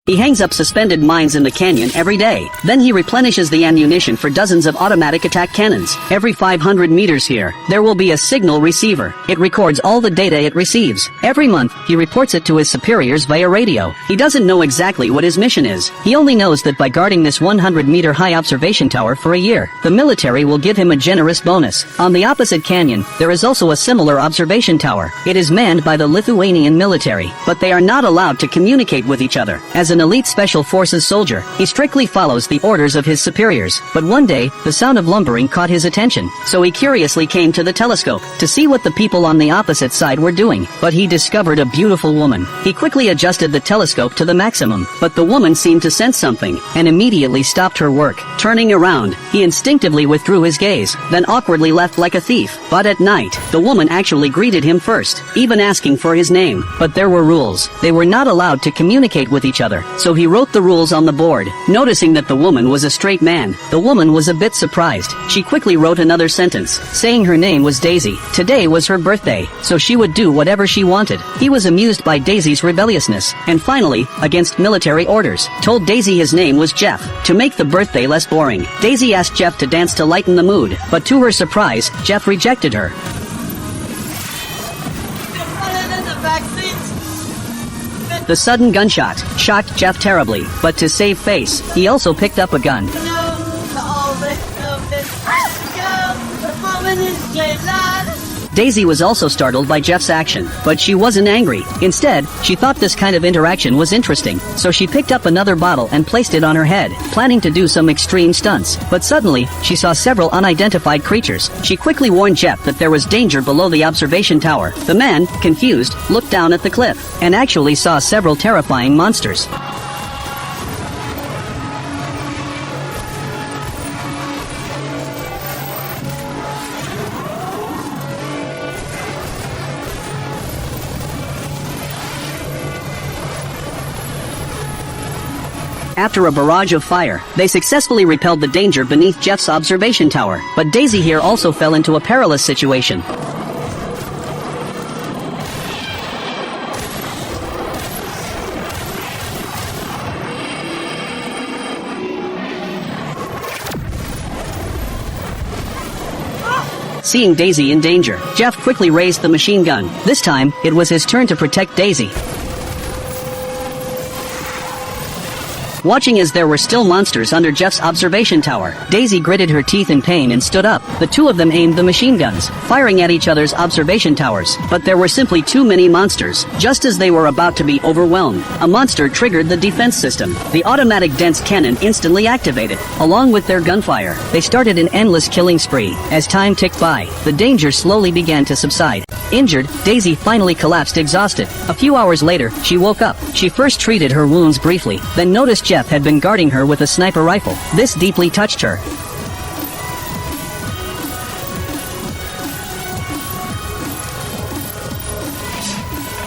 He hangs up suspended mines in the canyon every day. Then he replenishes the ammunition for dozens of automatic attack cannons. Every 500 meters here, there will be a signal receiver. It records all the data it receives. Every month, he reports it to his superiors via radio. He doesn't know exactly what his mission is. He only knows that by guarding this 100-meter high observation tower for a year, the military will give him a generous bonus. On the opposite canyon, there is also a similar observation tower. It is manned by the Lithuanian military, but they are not allowed to communicate with each other. As an elite special forces soldier, he strictly follows the orders of his superiors. But one day, the sound of lumbering caught his attention, so he curiously came to the telescope to see what the people on the opposite side were doing. But he discovered a beautiful woman. He quickly adjusted the telescope to the maximum, but the woman seemed to sense something and immediately stopped her work. Turning around, he instinctively withdrew his gaze, then awkwardly left like a thief. But at night, the woman actually greeted him first, even asking for his name. But there were rules. They were not allowed to communicate with each other, so he wrote the rules on the board. Noticing that the woman was a straight man, the woman was a bit surprised. She quickly wrote another sentence, saying her name was Daisy. Today was her birthday, so she would do whatever she wanted. He was amused by Daisy's rebelliousness, and finally, against military orders, told Daisy his name was Jeff. To make the birthday less boring, Daisy asked Jeff to dance to lighten the mood, but to her surprise, Jeff rejected her. The sudden gunshot shocked Jeff terribly, but to save face, he also picked up a gun. Daisy was also startled by Jeff's action, but she wasn't angry. Instead, she thought this kind of interaction was interesting, so she picked up another bottle and placed it on her head, planning to do some extreme stunts. But suddenly, she saw several unidentified creatures. She quickly warned Jeff that there was danger below the observation tower. The man, confused, looked down at the cliff, and actually saw several terrifying monsters. After a barrage of fire, they successfully repelled the danger beneath Jeff's observation tower. But Daisy here also fell into a perilous situation. Seeing Daisy in danger, Jeff quickly raised the machine gun. This time, it was his turn to protect Daisy. Watching as there were still monsters under Jeff's observation tower, Daisy gritted her teeth in pain and stood up. The two of them aimed the machine guns, firing at each other's observation towers. But there were simply too many monsters. Just as they were about to be overwhelmed, a monster triggered the defense system. The automatic dense cannon instantly activated. Along with their gunfire, they started an endless killing spree. As time ticked by, the danger slowly began to subside. Injured, Daisy finally collapsed exhausted. A few hours later, she woke up. She first treated her wounds briefly, then noticed Jeff had been guarding her with a sniper rifle. This deeply touched her.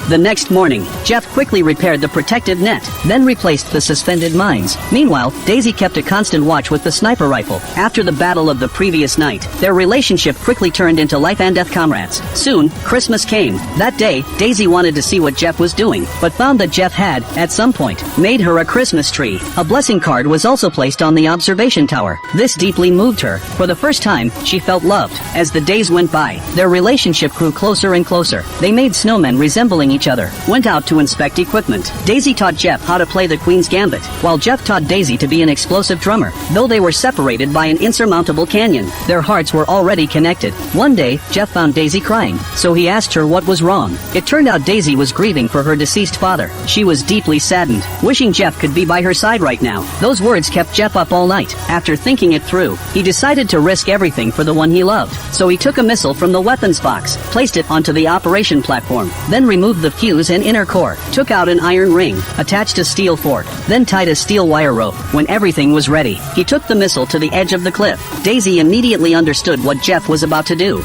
The next morning, Jeff quickly repaired the protective net, then replaced the suspended mines. Meanwhile, Daisy kept a constant watch with the sniper rifle. After the battle of the previous night, their relationship quickly turned into life and death comrades. Soon, Christmas came. That day, Daisy wanted to see what Jeff was doing, but found that Jeff had, at some point, made her a Christmas tree. A blessing card was also placed on the observation tower. This deeply moved her. For the first time, she felt loved. As the days went by, their relationship grew closer and closer. They made snowmen resembling each other, went out to inspect equipment. Daisy taught Jeff how to play the Queen's Gambit, while Jeff taught Daisy to be an explosive drummer. Though they were separated by an insurmountable canyon, their hearts were already connected. One day, Jeff found Daisy crying, so he asked her what was wrong. It turned out Daisy was grieving for her deceased father. She was deeply saddened, wishing Jeff could be by her side right now. Those words kept Jeff up all night. After thinking it through, he decided to risk everything for the one he loved. So he took a missile from the weapons box, placed it onto the operation platform, then removed the fuse and inner core, took out an iron ring, attached a steel fork, then tied a steel wire rope. When everything was ready, he took the missile to the edge of the cliff. Daisy immediately understood what Jeff was about to do.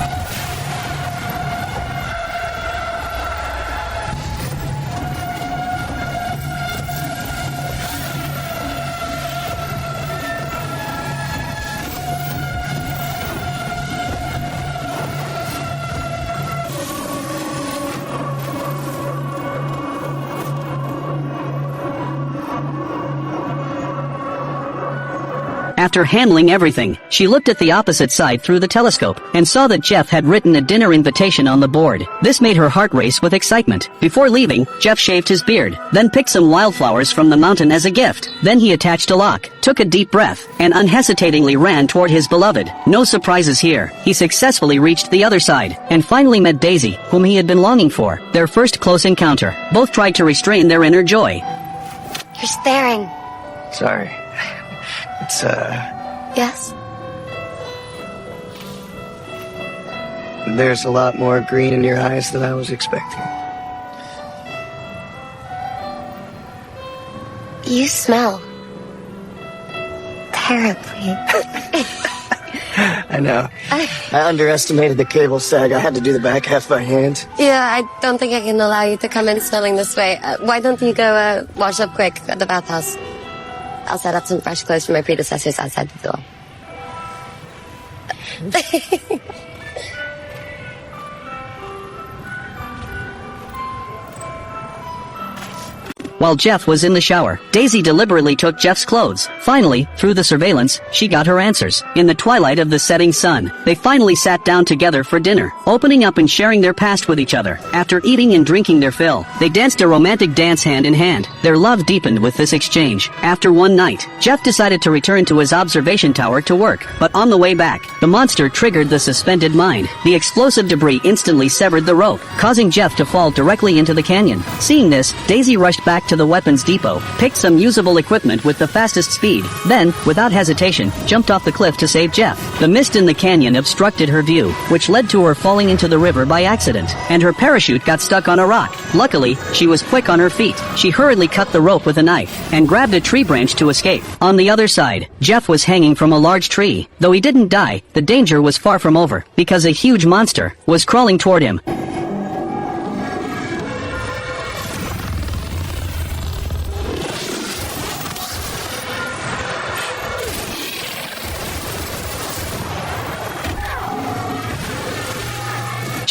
After handling everything, she looked at the opposite side through the telescope and saw that Jeff had written a dinner invitation on the board. This made her heart race with excitement. Before leaving, Jeff shaved his beard, then picked some wildflowers from the mountain as a gift. Then he attached a lock, took a deep breath, and unhesitatingly ran toward his beloved. No surprises here. He successfully reached the other side and finally met Daisy, whom he had been longing for. Their first close encounter. Both tried to restrain their inner joy. You're staring. Sorry. It's, Yes? There's a lot more green in your eyes than I was expecting. You smell terribly. I know. I underestimated the cable sag. I had to do the back half by hand. Yeah, I don't think I can allow you to come in smelling this way. Why don't you go wash up quick at the bathhouse? I'll set up some fresh clothes for my predecessors outside the door. While Jeff was in the shower, Daisy deliberately took Jeff's clothes. Finally, through the surveillance, she got her answers. In the twilight of the setting sun, they finally sat down together for dinner, opening up and sharing their past with each other. After eating and drinking their fill, they danced a romantic dance hand in hand. Their love deepened with this exchange. After one night, Jeff decided to return to his observation tower to work, but on the way back, the monster triggered the suspended mine. The explosive debris instantly severed the rope, causing Jeff to fall directly into the canyon. Seeing this, Daisy rushed back to the weapons depot, picked some usable equipment with the fastest speed, then, without hesitation, jumped off the cliff to save Jeff. The mist in the canyon obstructed her view, which led to her falling into the river by accident, and her parachute got stuck on a rock. Luckily, she was quick on her feet. She hurriedly cut the rope with a knife, and grabbed a tree branch to escape. On the other side, Jeff was hanging from a large tree. Though he didn't die, the danger was far from over, because a huge monster was crawling toward him.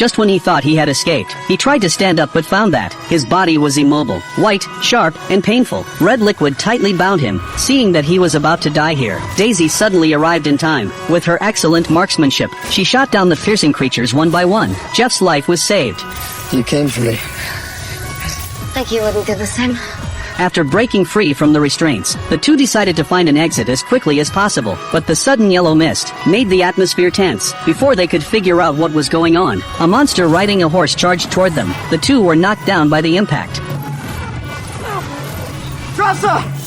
Just when he thought he had escaped, he tried to stand up but found that his body was immobile, white, sharp, and painful. Red liquid tightly bound him. Seeing that he was about to die here, Daisy suddenly arrived in time. With her excellent marksmanship, she shot down the piercing creatures one by one. Jeff's life was saved. You came for me. Like you wouldn't do the same. After breaking free from the restraints, the two decided to find an exit as quickly as possible, but the sudden yellow mist made the atmosphere tense. Before they could figure out what was going on, a monster riding a horse charged toward them. The two were knocked down by the impact. Tressa!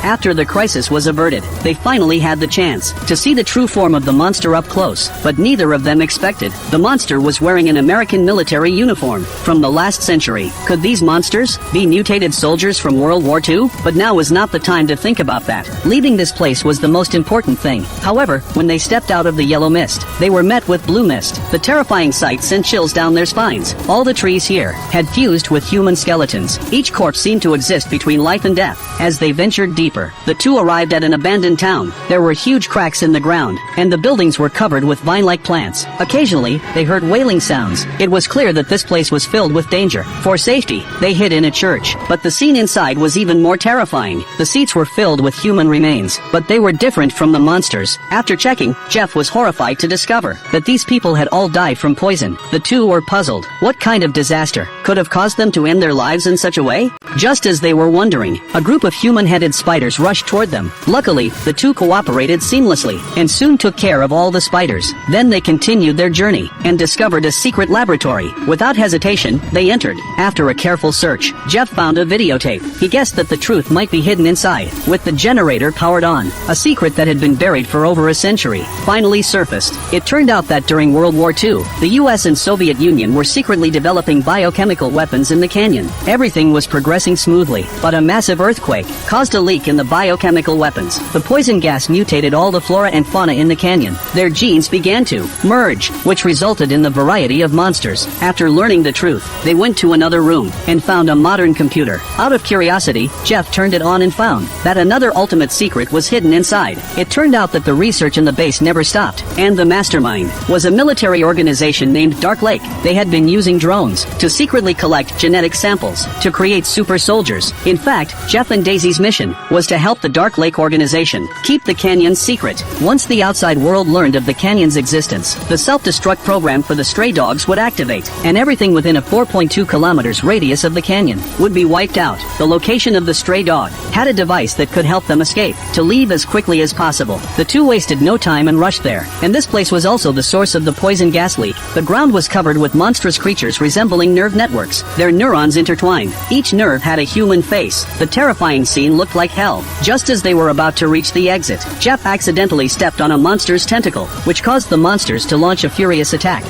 After the crisis was averted, they finally had the chance to see the true form of the monster up close, but neither of them expected. The monster was wearing an American military uniform from the last century. Could these monsters be mutated soldiers from World War II? But now was not the time to think about that. Leaving this place was the most important thing. However, when they stepped out of the yellow mist, they were met with blue mist. The terrifying sight sent chills down their spines. All the trees here had fused with human skeletons. Each corpse seemed to exist between life and death. As they ventured deeper, the two arrived at an abandoned town. There were huge cracks in the ground, and the buildings were covered with vine-like plants. Occasionally, they heard wailing sounds. It was clear that this place was filled with danger. For safety, they hid in a church. But the scene inside was even more terrifying. The seats were filled with human remains, but they were different from the monsters. After checking, Jeff was horrified to discover that these people had all died from poison. The two were puzzled. What kind of disaster could have caused them to end their lives in such a way? Just as they were wondering, a group of human-headed spiders rushed toward them. Luckily, the two cooperated seamlessly and soon took care of all the spiders. Then they continued their journey and discovered a secret laboratory. Without hesitation, they entered. After a careful search, Jeff found a videotape. He guessed that the truth might be hidden inside. With the generator powered on, a secret that had been buried for over a century finally surfaced. It turned out that during World War II, the US and Soviet Union were secretly developing biochemical weapons in the canyon. Everything was progressing smoothly, but a massive earthquake caused a leak in in the biochemical weapons. The poison gas mutated all the flora and fauna in the canyon. Their genes began to merge, which resulted in the variety of monsters. After learning the truth, they went to another room and found a modern computer. Out of curiosity, Jeff turned it on and found that another ultimate secret was hidden inside. It turned out that the research in the base never stopped, and the mastermind was a military organization named Dark Lake. They had been using drones to secretly collect genetic samples to create super soldiers. In fact, Jeff and Daisy's mission was to help the Dark Lake organization keep the canyon's secret. Once the outside world learned of the canyon's existence, the self-destruct program for the stray dogs would activate, and everything within a 4.2 kilometers radius of the canyon would be wiped out. The location of the stray dog had a device that could help them escape, to leave as quickly as possible. The two wasted no time and rushed there, and this place was also the source of the poison gas leak. The ground was covered with monstrous creatures resembling nerve networks. Their neurons intertwined. Each nerve had a human face. The terrifying scene looked like hell. Just as they were about to reach the exit, Jeff accidentally stepped on a monster's tentacle, which caused the monsters to launch a furious attack.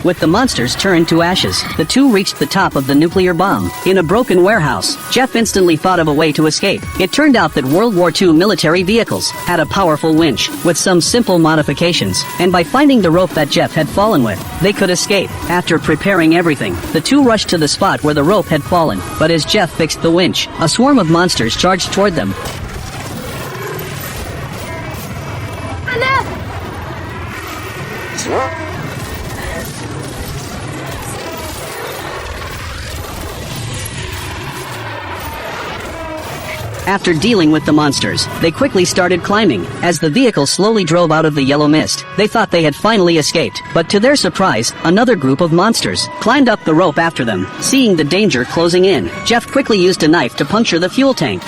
With the monsters turned to ashes, the two reached the top of the nuclear bomb. In a broken warehouse, Jeff instantly thought of a way to escape. It turned out that World War II military vehicles had a powerful winch with some simple modifications, and by finding the rope that Jeff had fallen with, they could escape. After preparing everything, the two rushed to the spot where the rope had fallen, but as Jeff fixed the winch, a swarm of monsters charged toward them. After dealing with the monsters, they quickly started climbing. As the vehicle slowly drove out of the yellow mist, they thought they had finally escaped. But to their surprise, another group of monsters climbed up the rope after them. Seeing the danger closing in, Jeff quickly used a knife to puncture the fuel tank.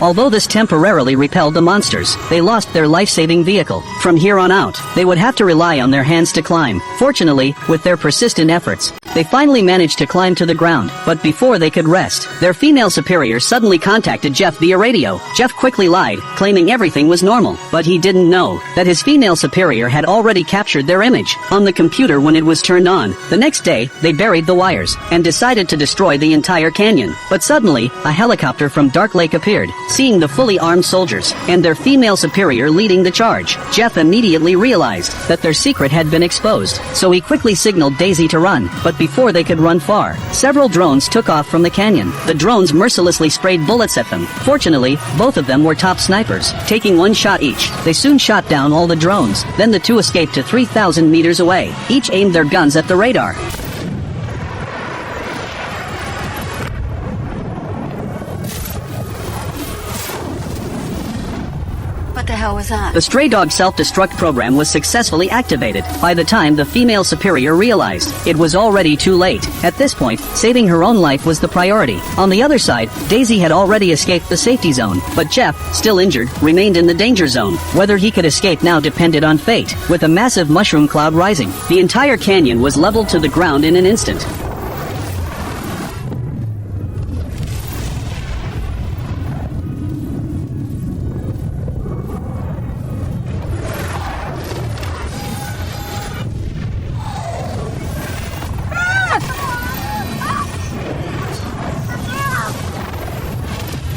Although this temporarily repelled the monsters, they lost their life-saving vehicle. From here on out, they would have to rely on their hands to climb. Fortunately, with their persistent efforts, they finally managed to climb to the ground. But before they could rest, their female superior suddenly contacted Jeff via radio. Jeff quickly lied, claiming everything was normal. But he didn't know that his female superior had already captured their image on the computer when it was turned on. The next day, they buried the wires and decided to destroy the entire canyon. But suddenly, a helicopter from Dark Lake appeared. Seeing the fully armed soldiers and their female superior leading the charge, Jeff immediately realized that their secret had been exposed. So he quickly signaled Daisy to run, but before they could run far, several drones took off from the canyon. The drones mercilessly sprayed bullets at them. Fortunately, both of them were top snipers, taking one shot each. They soon shot down all the drones. Then the two escaped to 3,000 meters away. Each aimed their guns at the radar. What the hell was that? The stray dog self-destruct program was successfully activated. By the time the female superior realized, it was already too late. At this point, saving her own life was the priority. On the other side, Daisy had already escaped the safety zone, but Jeff, still injured, remained in the danger zone. Whether he could escape now depended on fate. With a massive mushroom cloud rising, the entire canyon was leveled to the ground in an instant.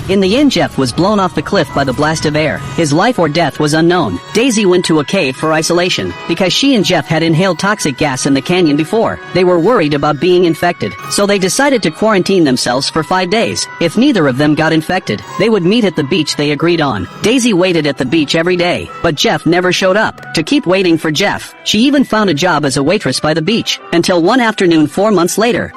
In the end, Jeff was blown off the cliff by the blast of air. His life or death was unknown. Daisy went to a cave for isolation because she and Jeff had inhaled toxic gas in the canyon before. They were worried about being infected, so they decided to quarantine themselves for 5 days. If neither of them got infected, they would meet at the beach they agreed on. Daisy waited at the beach every day, but Jeff never showed up. To keep waiting for Jeff, she even found a job as a waitress by the beach, until one afternoon 4 months later,